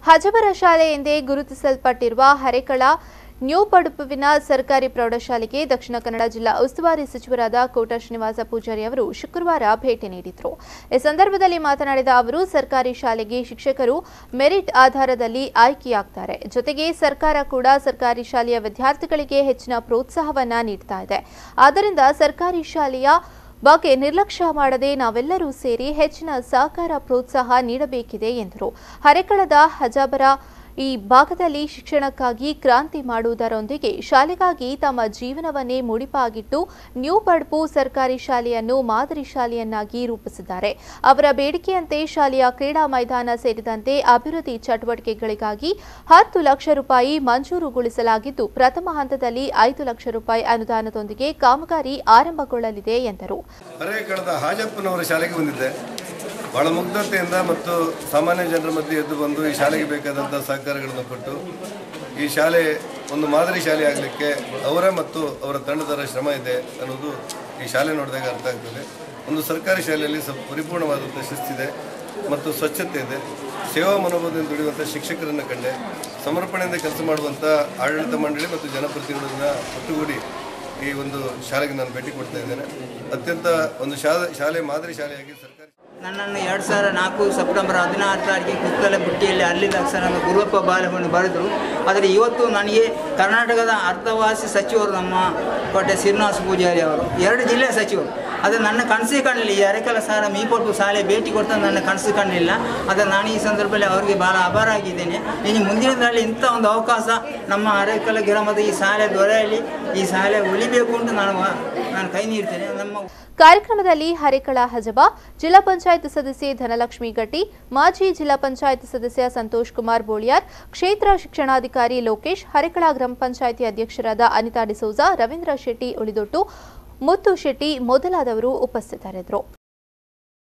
ಹಜಬರ ಶಾಲೆ ಎಂದೇ ಗುರುತಿಸಲ್ಪಟ್ಟಿರುವ ಹರೇಕಳ ನ್ಯೂ ಪಡುಪುವಿನ ಸರ್ಕಾರಿ ಪ್ರೌಢಶಾಲೆಗೆ ದಕ್ಷಿಣ ಕನ್ನಡ ಜಿಲ್ಲಾ ಉಸ್ತುವಾರಿ ಸಚಿವರಾದ ಕೋಟ ಶ್ರೀನಿವಾಸ ಪೂಜಾರಿ ಅವರು ಶುಕ್ರವಾರ ಭೇಟಿ ನೀಡಿದರು. ಈ ಸಂದರ್ಭದಲ್ಲಿ ಮಾತನಾಡಿದ ಅವರು, ಸರ್ಕಾರಿ ಶಾಲೆಗೆ ಶಿಕ್ಷಕರು ಮೆರಿಟ್ ಆಧಾರದಲ್ಲಿ ಆಯ್ಕೆಯಾಗುತ್ತಾರೆ. ಜೊತೆಗೆ ಸರ್ಕಾರ ಕೂಡ ಸರ್ಕಾರಿ ಶಾಲೆಯ ವಿದ್ಯಾರ್ಥಿಗಳಿಗೆ ಹೆಚ್ಚಿನ ಪ್ರೋತ್ಸಾಹವನ್ನ ನೀಡ್ತಾ ಇದೆ. ಆದ್ದರಿಂದ ಸರ್ಕಾರಿ ಶಾಲೆಯ ಬಗ್ಗೆ ನಿರ್ಲಕ್ಷ್ಯ ಮಾಡದೆ ನಾವೆಲ್ಲರೂ ಸೇರಿ ಹೆಚ್ಚಿನ ಸಹಕಾರ ಪ್ರೋತ್ಸಾಹ ನೀಡಬೇಕಿದೆ ಎಂದರು. ಹರೇಕಳದ ಹಜಬರ ಈ ಭಾಗದಲ್ಲಿ ಶಿಕ್ಷಣಕ್ಕಾಗಿ ಕ್ರಾಂತಿ ಮಾಡುವುದರೊಂದಿಗೆ ಶಾಲೆಗಾಗಿ ತಮ್ಮ ಜೀವನವನ್ನೇ ಮುಡಿಪಾಗಿಟ್ಟು ನ್ಯೂ ಪಡುಪು ಸರ್ಕಾರಿ ಶಾಲೆಯನ್ನು ಮಾದರಿ ಶಾಲೆಯನ್ನಾಗಿ ರೂಪಿಸಿದ್ದಾರೆ. ಅವರ ಬೇಡಿಕೆಯಂತೆ ಶಾಲೆಯ ಕ್ರೀಡಾ ಮೈದಾನ ಸೇರಿದಂತೆ ಅಭಿವೃದ್ಧಿ ಚಟುವಟಿಕೆಗಳಿಗಾಗಿ 10 ಲಕ್ಷ ರೂಪಾಯಿ ಮಂಜೂರುಗೊಳಿಸಲಾಗಿದ್ದು, ಪ್ರಥಮ ಹಂತದಲ್ಲಿ 5 ಲಕ್ಷ ರೂಪಾಯಿ ಅನುದಾನದೊಂದಿಗೆ ಕಾಮಗಾರಿ ಆರಂಭಗೊಳ್ಳಲಿದೆ ಎಂದರು. ಬಹಳ ಮುಗ್ಧತೆಯಿಂದ ಮತ್ತು ಸಾಮಾನ್ಯ ಜನರ ಮಧ್ಯೆ ಎದ್ದು ಬಂದು ಈ ಶಾಲೆಗೆ ಬೇಕಾದಂಥ ಸಹಕಾರಗಳನ್ನು ಕೊಟ್ಟು ಈ ಶಾಲೆ ಒಂದು ಮಾದರಿ ಶಾಲೆ ಆಗಲಿಕ್ಕೆ ಅವರ ಮತ್ತು ಅವರ ತಂಡದವರ ಶ್ರಮ ಇದೆ ಅನ್ನೋದು ಈ ಶಾಲೆ ನೋಡಿದಾಗ ಅರ್ಥ ಆಗ್ತದೆ. ಒಂದು ಸರ್ಕಾರಿ ಶಾಲೆಯಲ್ಲಿ ಪರಿಪೂರ್ಣವಾದಂಥ ಶಿಸ್ತಿದೆ ಮತ್ತು ಸ್ವಚ್ಛತೆ ಇದೆ. ಸೇವಾ ಮನೋಭಾವದಿಂದ ದುಡಿಯುವಂಥ ಶಿಕ್ಷಕರನ್ನು ಕಂಡೆ, ಸಮರ್ಪಣೆಯಿಂದ ಕೆಲಸ ಮಾಡುವಂಥ ಆಡಳಿತ ಮಂಡಳಿ ಮತ್ತು ಜನಪ್ರತಿನಿಧಿಗಳನ್ನ ಒಟ್ಟುಗೂಡಿ ಈ ಒಂದು ಶಾಲೆಗೆ ನಾನು ಭೇಟಿ ಕೊಡ್ತಾ ಇದ್ದೇನೆ. ಅತ್ಯಂತ ಒಂದು ಶಾಲೆ ಮಾದರಿ ಶಾಲೆಯಾಗಿ ಸರ್ಕಾರಿ ನನ್ನನ್ನು 2004 ಸೆಪ್ಟೆಂಬರ್ 16 ತಾರೀಕಿಗೆ ಕುತ್ತಲ ಬುಟ್ಟಿಯಲ್ಲಿ ಅಲ್ಲಿದ್ದ ಅಕ್ಷರ ಗುರುವಪ್ಪ ಬಾಲವನ್ನು ಬರೆದರು. ಆದರೆ ಇವತ್ತು ನನಗೆ ಕರ್ನಾಟಕದ ಅರ್ಥವಾಸಿ ಸಚಿವರು ನಮ್ಮ ಕೋಟೆ ಶ್ರೀನಿವಾಸ ಪೂಜಾರಿ ಅವರು 2 ಜಿಲ್ಲೆಯ ಸಚಿವರು. ಅದು ನನ್ನ ಕನಸೇ ಕಾಣಲಿಲ್ಲ. ಈ ಹರೇಕಳ ಸಾಲ ಮೀಪಟ್ಟು ಶಾಲೆ ಭೇಟಿ ಕೊಡ್ತಾ ನನ್ನ ಕನಸು ಕಾಣಲಿಲ್ಲ. ಆದರೆ ನಾನು ಈ ಸಂದರ್ಭದಲ್ಲಿ ಅವರಿಗೆ ಭಾಳ ಆಭಾರ ಆಗಿದ್ದೇನೆ. ಇನ್ನು ಮುಂದಿನ ದಿನದಲ್ಲಿ ಇಂಥ ಒಂದು ಅವಕಾಶ ನಮ್ಮ ಹರೇಕಳ ಗ್ರಾಮದ ಈ ಶಾಲೆ ದೊರೆಯಲಿ, ಈ ಶಾಲೆ ಉಳಿಬೇಕು ಅಂತ ನಾನು ಕೈ ನೀಡ್ತೇನೆ. ಕಾರ್ಯಕ್ರಮದಲ್ಲಿ ಹರೇಕಳ ಹಜಬಾ ಜಿಲ್ಲಾ ಪಂಚಾಯತ್ ಸದಸ್ಯೆ ಧನಲಕ್ಷ್ಮಿ ಗಟ್ಟಿ, ಮಾಜಿ ಜಿಲ್ಲಾ ಪಂಚಾಯತ್ ಸದಸ್ಯ ಸಂತೋಷ್ ಕುಮಾರ್ ಬೋಳಿಯಾರ್, ಕ್ಷೇತ್ರ ಶಿಕ್ಷಣಾಧಿಕಾರಿ ಲೋಕೇಶ್, ಹರೇಕಳ ಗ್ರಾಮ ಪಂಚಾಯಿತಿ ಅಧ್ಯಕ್ಷರಾದ ಅನಿತಾ ಡಿಸೋಜಾ, ರವೀಂದ್ರ ಶೆಟ್ಟಿ ಉಳಿದೊಟ್ಟು, ಮುತ್ತು ಶೆಟ್ಟಿ ಮೊದಲಾದವರು ಉಪಸ್ಥಿತರಿದ್ದರು.